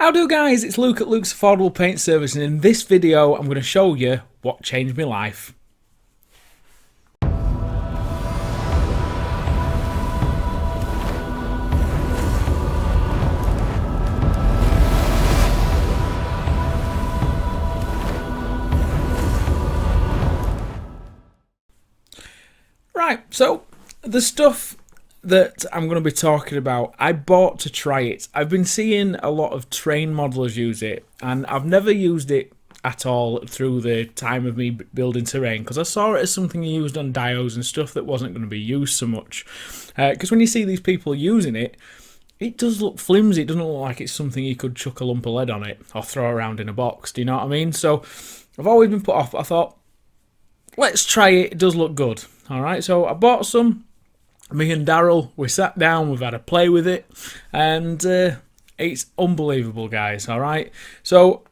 How do guys, it's Luke at Luke's Affordable Paint Service, and in this video I'm going to show you what changed my life. Right, so the stuff that I'm going to be talking about, I bought to try it. I've been seeing a lot of train modelers use it, and I've never used it at all through the time of me building terrain, because I saw it as something you used on diodes and stuff that wasn't going to be used so much. Because when you see these people using it, it does look flimsy. It doesn't look like it's something you could chuck a lump of lead on it or throw around in a box. Do you know what I mean? So I've always been put off, but I thought, let's try it. It does look good. Alright, so I bought some. Me and Daryl, we sat down, we've had a play with it, and it's unbelievable, guys. Alright, so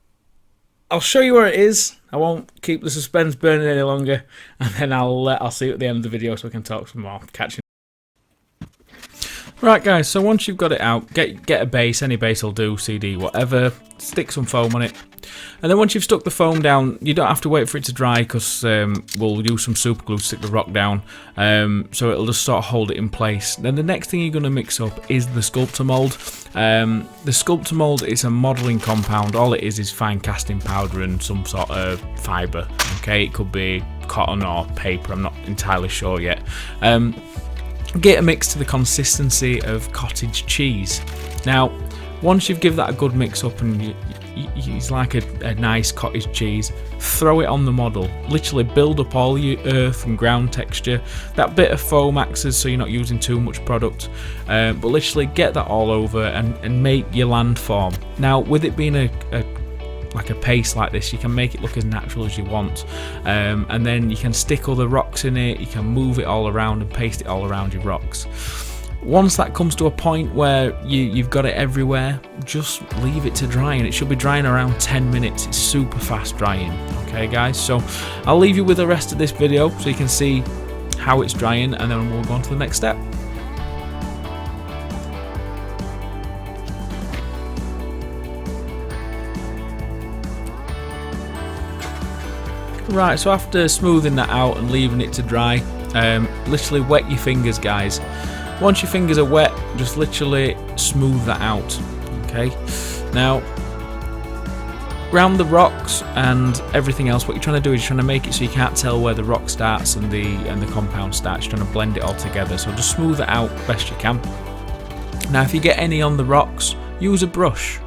I'll show you where it is. I won't keep the suspense burning any longer, and then I'll see you at the end of the video so we can talk some more. Catch you. Right, guys, so once you've got it out, get a base, any base will do, CD, whatever, stick some foam on it. And then once you've stuck the foam down, you don't have to wait for it to dry, because we'll use some super glue to stick the rock down, so it'll just sort of hold it in place. Then the next thing you're going to mix up is the sculptor mould. The sculptor mould is a modelling compound. All it is fine casting powder and some sort of fibre. Okay, it could be cotton or paper, I'm not entirely sure yet. Get a mix to the consistency of cottage cheese. Now, once you've given that a good mix up and it's like a nice cottage cheese, throw it on the model. Literally build up all your earth and ground texture. That bit of foam acts so you're not using too much product, but literally get that all over and make your landform. Now, with it being like a paste like this, you can make it look as natural as you want, and then you can stick other rocks in it, you can move it all around and paste it all around your rocks. Once that comes to a point where you've got it everywhere, just leave it to dry, and it should be drying around 10 minutes. It's super fast drying. Okay guys, so I'll leave you with the rest of this video so you can see how it's drying, and then we'll go on to the next step. Right, so after smoothing that out and leaving it to dry, literally wet your fingers, guys. Once your fingers are wet, just literally smooth that out. Okay, now round the rocks and everything else, what you're trying to do is you're trying to make it so you can't tell where the rock starts and the compound starts. You're trying to blend it all together, so just smooth it out best you can. Now if you get any on the rocks, use a brush.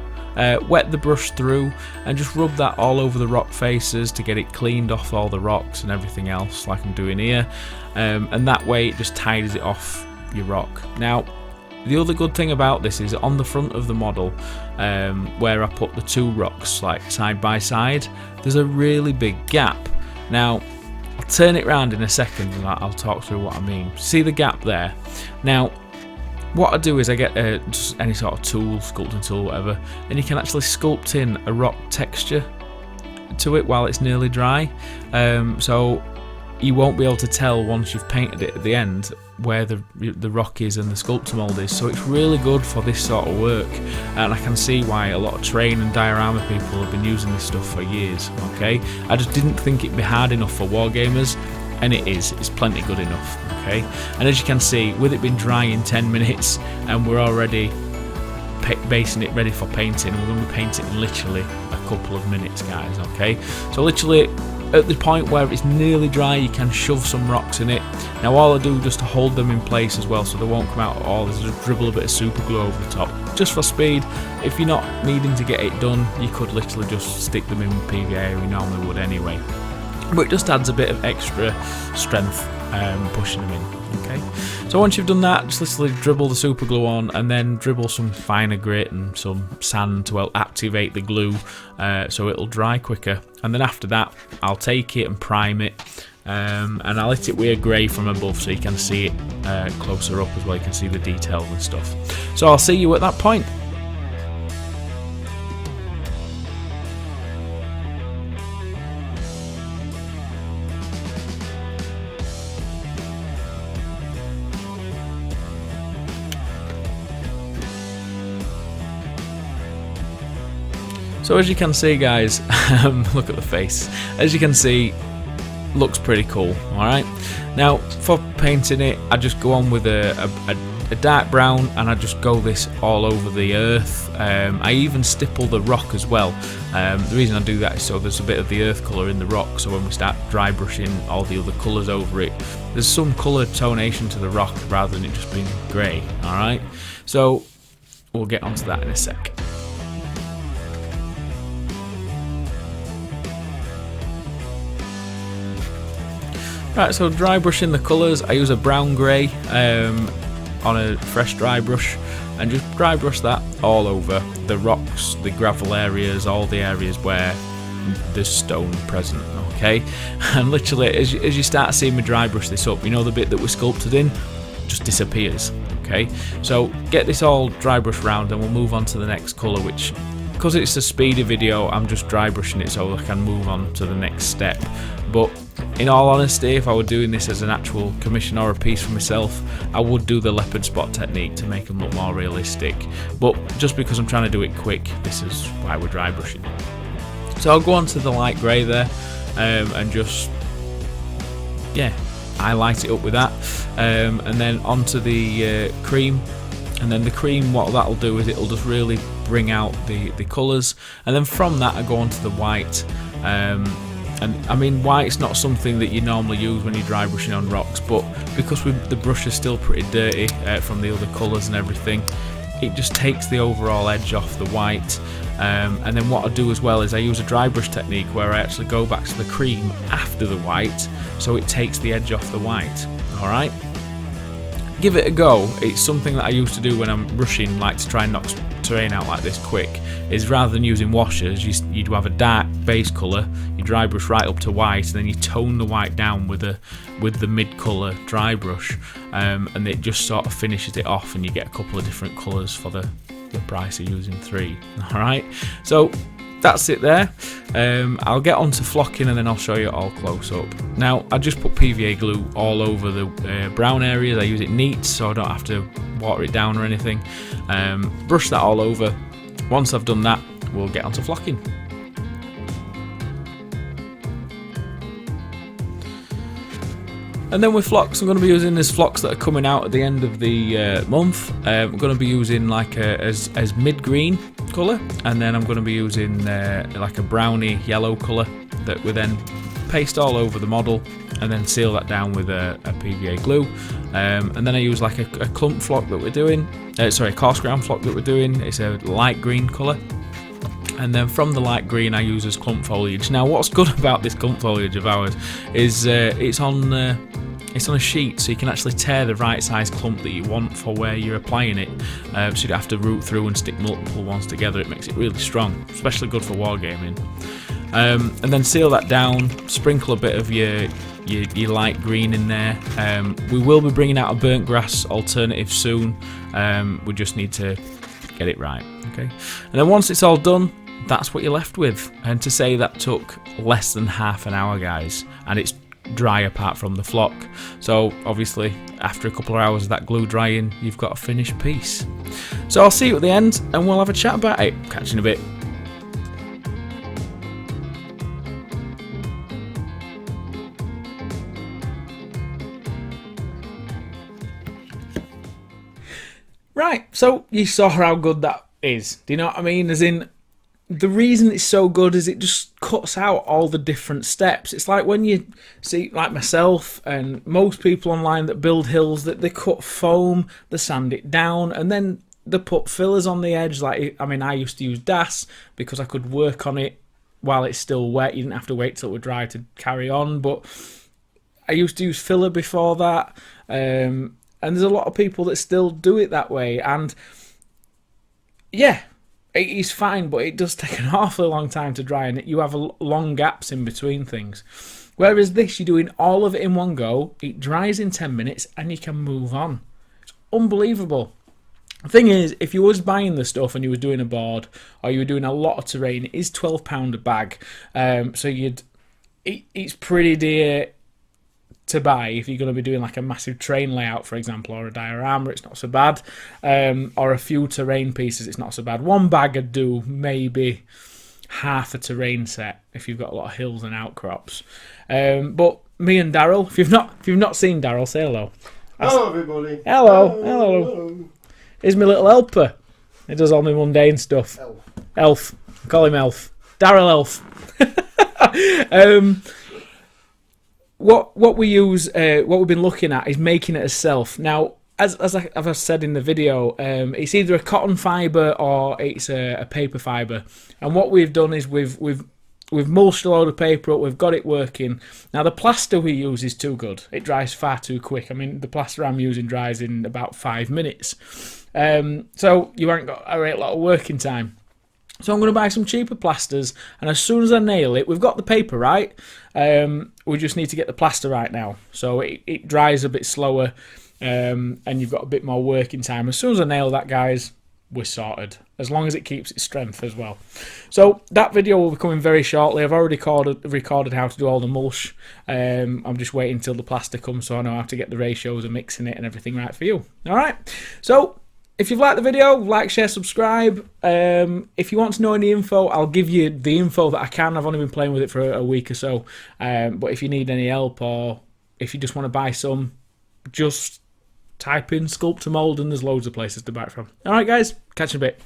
Wet the brush through and just rub that all over the rock faces to get it cleaned off all the rocks and everything else, like I'm doing here, and that way it just tidies it off your rock. Now the other good thing about this is on the front of the model, where I put the two rocks like side by side, there's a really big gap. Now I'll turn it around in a second and I'll talk through what I mean. See the gap there? Now what I do is I get just any sort of tool, sculpting tool, whatever, and you can actually sculpt in a rock texture to it while it's nearly dry, so you won't be able to tell once you've painted it at the end where the rock is and the sculptor mould is. So it's really good for this sort of work, and I can see why a lot of train and diorama people have been using this stuff for years. Okay, I just didn't think it'd be hard enough for wargamers, and it is. It's plenty good enough. Okay, and as you can see, with it being dry in 10 minutes and we're already basing it ready for painting, we're going to be painting in literally a couple of minutes, guys. Okay, so literally at the point where it's nearly dry, you can shove some rocks in it. Now all I do just to hold them in place as well so they won't come out at all is just dribble a bit of super glue over the top, just for speed. If you're not needing to get it done, you could literally just stick them in with PVA, we normally would anyway, but it just adds a bit of extra strength pushing them in. Okay, so once you've done that, just literally dribble the super glue on and then dribble some finer grit and some sand to help activate the glue, so it'll dry quicker. And then after that, I'll take it and prime it, and I'll hit it with a grey from above so you can see it closer up as well. You can see the details and stuff. So I'll see you at that point. So as you can see, guys, look at the face. As you can see, looks pretty cool. Alright, now for painting it, I just go on with a dark brown, and I just go this all over the earth. I even stipple the rock as well. The reason I do that is so there's a bit of the earth colour in the rock, so when we start dry brushing all the other colours over it, there's some colour tonation to the rock rather than it just being grey. Alright, so we'll get onto that in a sec. Right, so dry brushing the colours, I use a brown grey on a fresh dry brush, and just dry brush that all over the rocks, the gravel areas, all the areas where there's stone present, okay? And literally, as you start seeing me dry brush this up, you know the bit that was sculpted in just disappears, okay? So get this all dry brush round, and we'll move on to the next colour, which, because it's a speedy video, I'm just dry brushing it so I can move on to the next step. But in all honesty, if I were doing this as an actual commission or a piece for myself, I would do the leopard spot technique to make them look more realistic. But just because I'm trying to do it quick, this is why we're dry brushing. So I'll go on to the light grey there, and just, yeah, highlight it up with that, and then onto the cream. And then the cream, what that'll do is it'll just really bring out the colours, and then from that I go on to the white. And I mean, white's not something that you normally use when you're dry brushing on rocks, but because the brush is still pretty dirty from the other colours and everything, it just takes the overall edge off the white. And then what I do as well is I use a dry brush technique where I actually go back to the cream after the white, so it takes the edge off the white. Alright? Give it a go. It's something that I used to do when I'm brushing, like to try and knock terrain out like this quick, is rather than using washers, you have a dark base colour, you dry brush right up to white, and then you tone the white down with the mid colour dry brush, and it just sort of finishes it off, and you get a couple of different colours for the price of using 3. Alright, so that's it there. I'll get on to flocking, and then I'll show you it all close up. Now, I just put PVA glue all over the brown areas. I use it neat so I don't have to water it down or anything. Brush that all over. Once I've done that, we'll get on to flocking. And then with flocks, I'm going to be using these flocks that are coming out at the end of the month. I'm going to be using like as mid-green colour, and then I'm going to be using like a browny yellow colour that we then paste all over the model, and then seal that down with a PVA glue. And then I use like a clump flock that we're doing, sorry, a coarse ground flock that we're doing. It's a light green colour. And then from the light green I use as clump foliage. Now what's good about this clump foliage of ours is it's on a sheet, so you can actually tear the right size clump that you want for where you're applying it, so you don't have to root through and stick multiple ones together. It makes it really strong, especially good for wargaming. And then seal that down, sprinkle a bit of your light green in there. We will be bringing out a burnt grass alternative soon. We just need to get it right, okay? And then once it's all done, that's what you're left with. And to say that took less than half an hour, guys, and it's dry apart from the flock. So obviously after a couple of hours of that glue drying, you've got a finished piece. So I'll see you at the end and we'll have a chat about it. Catch you in a bit. Right, so you saw how good that is. Do you know what I mean? As in, the reason it's so good is it just cuts out all the different steps. It's like when you see, like myself and most people online that build hills, that they cut foam, they sand it down, and then they put fillers on the edge. Like, I mean, I used to use DAS because I could work on it while it's still wet. You didn't have to wait till it would dry to carry on. But I used to use filler before that. And there's a lot of people that still do it that way. And yeah, it is fine, but it does take an awfully long time to dry, and you have long gaps in between things. Whereas this, you're doing all of it in one go, it dries in 10 minutes, and you can move on. It's unbelievable. The thing is, if you was buying the stuff and you were doing a board, or you were doing a lot of terrain, it is £12 a bag. So it's pretty dear to buy if you're going to be doing like a massive train layout, for example, or a diorama. It's not so bad, or a few terrain pieces. It's not so bad. One bag would do maybe half a terrain set if you've got a lot of hills and outcrops. But me and Daryl, if you've not seen Daryl, say hello. Hello, everybody. Hello. Here's my little helper. He does all my mundane stuff. Elf. I call him Elf. Daryl Elf. What we use, what we've been looking at is making it a self. Now, as I've said in the video, it's either a cotton fibre or it's a paper fibre. And what we've done is we've mulched a load of paper up, we've got it working. Now the plaster we use is too good. It dries far too quick. I mean, the plaster I'm using dries in about 5 minutes. So you haven't got a lot of working time. So I'm going to buy some cheaper plasters, and as soon as I nail it, we've got the paper right, we just need to get the plaster right now. So it dries a bit slower, and you've got a bit more working time. As soon as I nail that, guys, we're sorted, as long as it keeps its strength as well. So that video will be coming very shortly. I've already recorded how to do all the mulch. I'm just waiting until the plaster comes so I know how to get the ratios and mixing it and everything right for you. Alright, so if you've liked the video, like, share, subscribe. If you want to know any info, I'll give you the info that I can. I've only been playing with it for a week or so. But if you need any help, or if you just want to buy some, just type in Sculptor Mold and there's loads of places to buy it from. Alright guys, catch you in a bit.